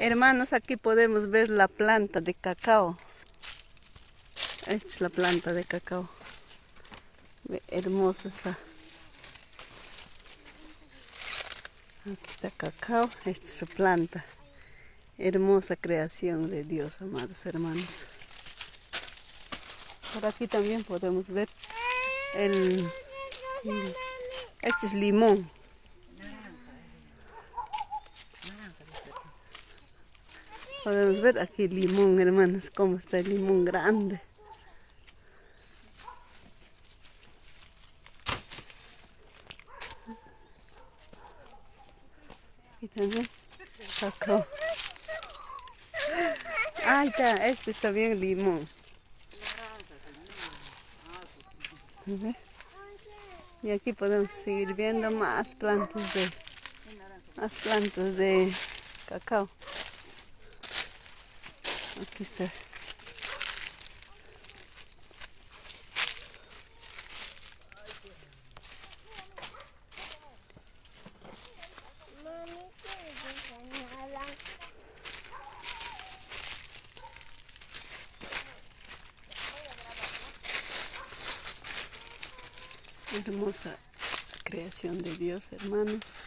Hermanos, aquí podemos ver la planta de cacao. Esta es la planta de cacao. Ve, hermosa está. Aquí está cacao, esta es su planta. Hermosa creación de Dios, amados hermanos. Por aquí también podemos ver este es limón. Podemos ver aquí limón, hermanos, cómo está el limón grande. Y también cacao. Ahí está, este está bien limón. ¿Ve? Y aquí podemos seguir viendo más plantas de cacao. Aquí está. Hermosa creación de Dios, hermanos.